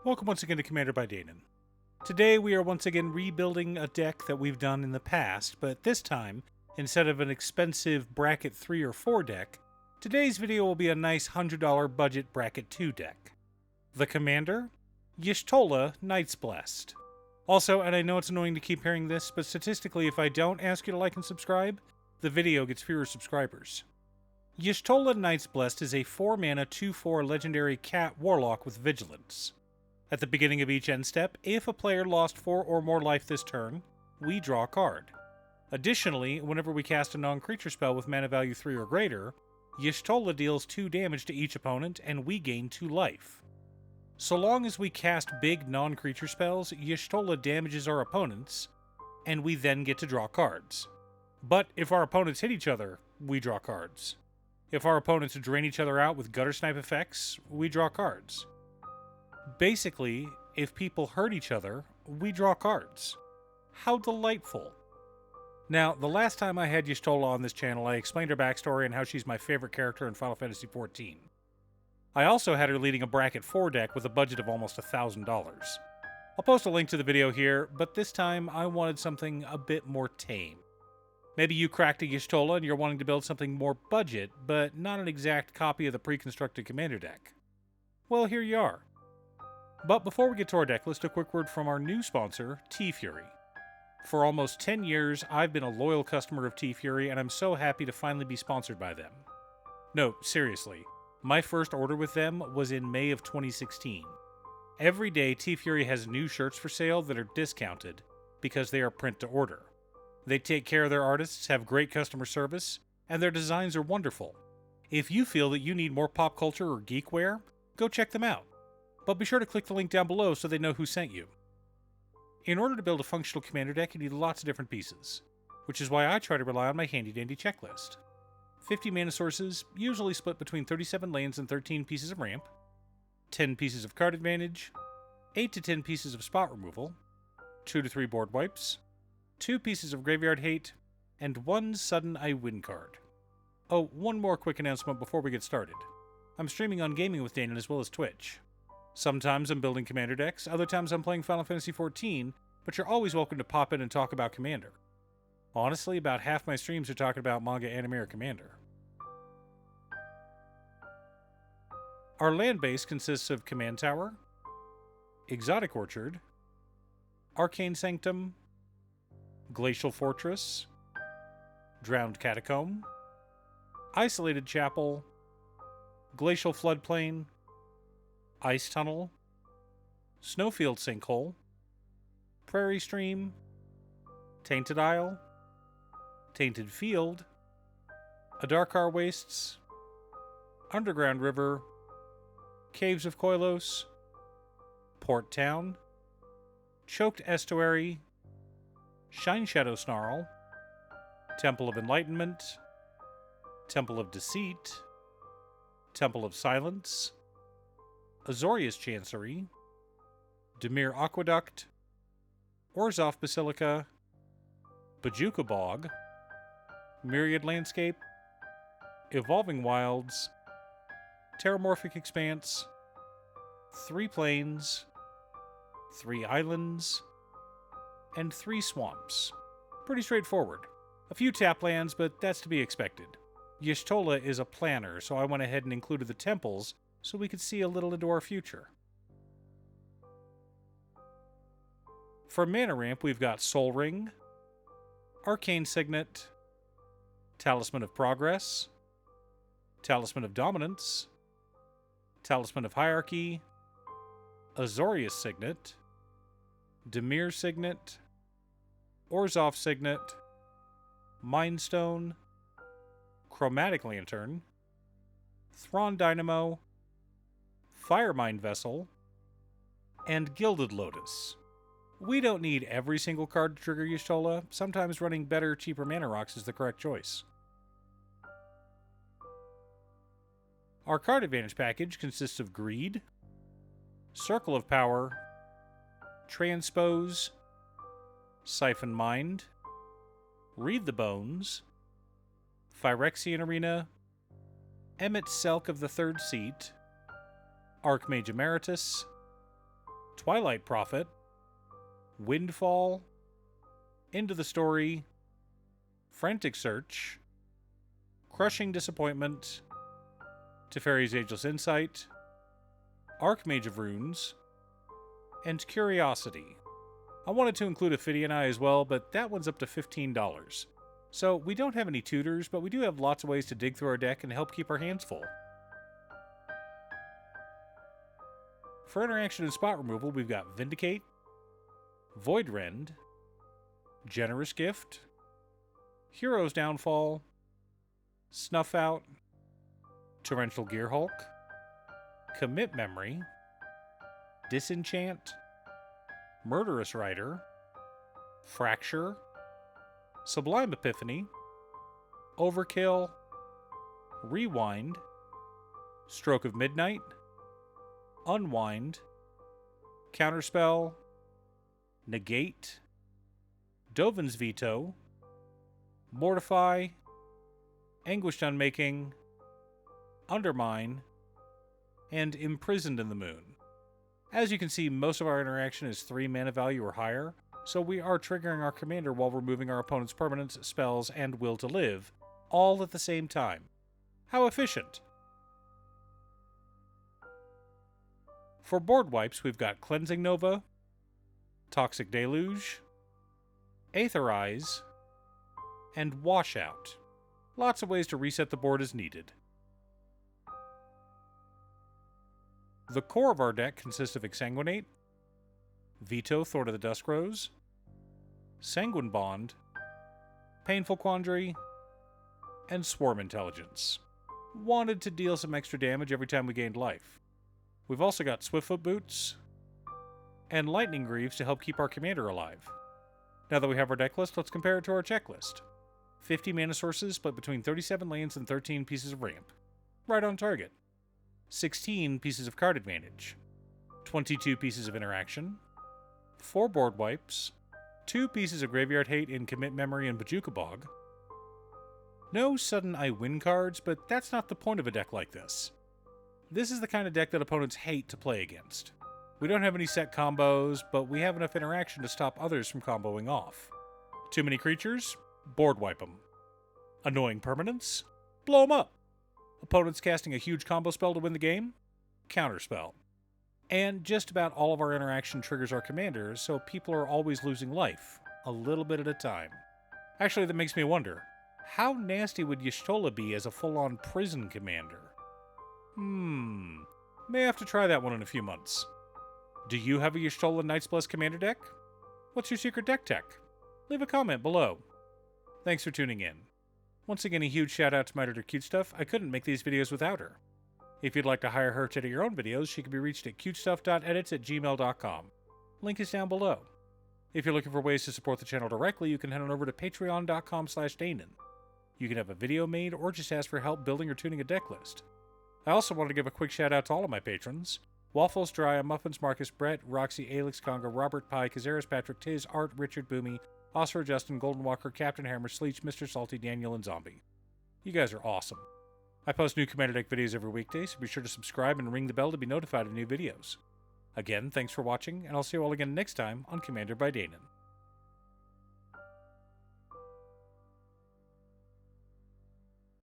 Welcome once again to Commander by Danon. Today we are once again rebuilding a deck that we've done in the past, but this time, instead of an expensive bracket 3 or 4 deck, today's video will be a nice $100 budget bracket 2 deck. The commander? Y'shtola Knight's Blessed. Also, and I know it's annoying to keep hearing this, but statistically if I don't ask you to like and subscribe, the video gets fewer subscribers. Y'shtola Knight's Blessed is a 4-mana 2/4 legendary cat warlock with vigilance. At the beginning of each end step, if a player lost 4 or more life this turn, we draw a card. Additionally, whenever we cast a non-creature spell with mana value 3 or greater, Y'shtola deals 2 damage to each opponent and we gain 2 life. So long as we cast big non-creature spells, Y'shtola damages our opponents, and we then get to draw cards. But if our opponents hit each other, we draw cards. If our opponents drain each other out with gutter snipe effects, we draw cards. Basically, if people hurt each other, we draw cards. How delightful. Now, the last time I had Y'shtola on this channel, I explained her backstory and how she's my favorite character in Final Fantasy XIV. I also had her leading a bracket 4 deck with a budget of almost $1,000. I'll post a link to the video here, but this time I wanted something a bit more tame. Maybe you cracked a Y'shtola and you're wanting to build something more budget, but not an exact copy of the pre-constructed commander deck. Well, here you are. But before we get to our deck list, a quick word from our new sponsor, T-Fury. For almost 10 years, I've been a loyal customer of T-Fury, and I'm so happy to finally be sponsored by them. No, seriously, my first order with them was in May of 2016. Every day, T-Fury has new shirts for sale that are discounted, because they are print to order. They take care of their artists, have great customer service, and their designs are wonderful. If you feel that you need more pop culture or geek wear, go check them out. But be sure to click the link down below so they know who sent you. In order to build a functional commander deck, you need lots of different pieces, which is why I try to rely on my handy-dandy checklist. 50 mana sources, usually split between 37 lands and 13 pieces of ramp, 10 pieces of card advantage, 8 to 10 pieces of spot removal, 2 to 3 board wipes, 2 pieces of graveyard hate, and 1 sudden I win card. Oh, one more quick announcement before we get started. I'm streaming on Gaming with Danon as well as Twitch. Sometimes I'm building commander decks, other times I'm playing Final Fantasy XIV, but you're always welcome to pop in and talk about commander. Honestly, about half my streams are talking about manga, anime, or commander. Our land base consists of Command Tower, Exotic Orchard, Arcane Sanctum, Glacial Fortress, Drowned Catacomb, Isolated Chapel, Glacial Floodplain, Ice Tunnel, Snowfield Sinkhole, Prairie Stream, Tainted Isle, Tainted Field, Adarkar Wastes, Underground River, Caves of Koilos, Port Town, Choked Estuary, Shine Shadow Snarl, Temple of Enlightenment, Temple of Deceit, Temple of Silence, Azorius Chancery, Dimir Aqueduct, Orzhov Basilica, Bajuka Bog, Myriad Landscape, Evolving Wilds, Terramorphic Expanse, 3 Plains, 3 Islands, and 3 Swamps. Pretty straightforward. A few tap lands, but that's to be expected. Y'shtola is a planner, so I went ahead and included the temples so we could see a little into our future. For mana ramp, we've got Soul Ring, Arcane Signet, Talisman of Progress, Talisman of Dominance, Talisman of Hierarchy, Azorius Signet, Dimir Signet, Orzhov Signet, Mind Stone, Chromatic Lantern, Thrawn Dynamo, Firemind Vessel, and Gilded Lotus. We don't need every single card to trigger Y'shtola. Sometimes running better, cheaper mana rocks is the correct choice. Our card advantage package consists of Greed, Circle of Power, Transpose, Siphon Mind, Read the Bones, Phyrexian Arena, Emmet Selk of the Third Seat, Archmage Emeritus, Twilight Prophet, Windfall, Into the Story, Frantic Search, Crushing Disappointment, Teferi's Ageless Insight, Archmage of Runes, and Curiosity. I wanted to include Ophidian Eye as well, but that one's up to $15. So we don't have any tutors, but we do have lots of ways to dig through our deck and help keep our hands full. For interaction and spot removal, we've got Vindicate, Voidrend, Generous Gift, Hero's Downfall, Snuff Out, Torrential Gearhulk, Commit Memory, Disenchant, Murderous Rider, Fracture, Sublime Epiphany, Overkill, Rewind, Stroke of Midnight, Unwind, Counterspell, Negate, Dovin's Veto, Mortify, Anguished Unmaking, Undermine, and Imprisoned in the Moon. As you can see, most of our interaction is 3 mana value or higher, so we are triggering our commander while removing our opponent's permanents, spells, and will to live, all at the same time. How efficient! For board wipes, we've got Cleansing Nova, Toxic Deluge, Aetherize, and Washout. Lots of ways to reset the board as needed. The core of our deck consists of Exsanguinate, Veto Thorn of the Duskrose, Sanguine Bond, Painful Quandary, and Swarm Intelligence. Wanted to deal some extra damage every time we gained life. We've also got Swiftfoot Boots and Lightning Greaves to help keep our commander alive. Now that we have our deck list, let's compare it to our checklist. 50 mana sources split between 37 lands and 13 pieces of ramp. Right on target. 16 pieces of card advantage, 22 pieces of interaction, 4 board wipes, 2 pieces of graveyard hate in Commit Memory and Bojuka Bog. No sudden I win cards, but that's not the point of a deck like this. This is the kind of deck that opponents hate to play against. We don't have any set combos, but we have enough interaction to stop others from comboing off. Too many creatures? Board wipe them. Annoying permanents? Blow them up. Opponents casting a huge combo spell to win the game? Counterspell. And just about all of our interaction triggers our commander, so people are always losing life, a little bit at a time. Actually, that makes me wonder, how nasty would Y'shtola be as a full-on prison commander? May have to try that one in a few months. Do you have a Y'shtola Night's Bless commander deck? What's your secret deck tech? Leave a comment below. Thanks for tuning in. Once again, a huge shout out to my editor Cutestuff. I couldn't make these videos without her. If you'd like to hire her to edit your own videos, she can be reached at cutestuff.edits@gmail.com. Link is down below. If you're looking for ways to support the channel directly, you can head on over to patreon.com/Danon. You can have a video made or just ask for help building or tuning a deck list. I also want to give a quick shout out to all of my patrons: Waffles, Dry, Muffins, Marcus, Brett, Roxy, Alix, Conga, Robert, Pye, Kazaris, Patrick, Tiz, Art, Richard, Boomy, Oscar, Justin, Golden Walker, Captain Hammer, Sleech, Mr. Salty, Daniel, and Zombie. You guys are awesome. I post new Commander Deck videos every weekday, so be sure to subscribe and ring the bell to be notified of new videos. Again, thanks for watching, and I'll see you all again next time on Commander by Danon.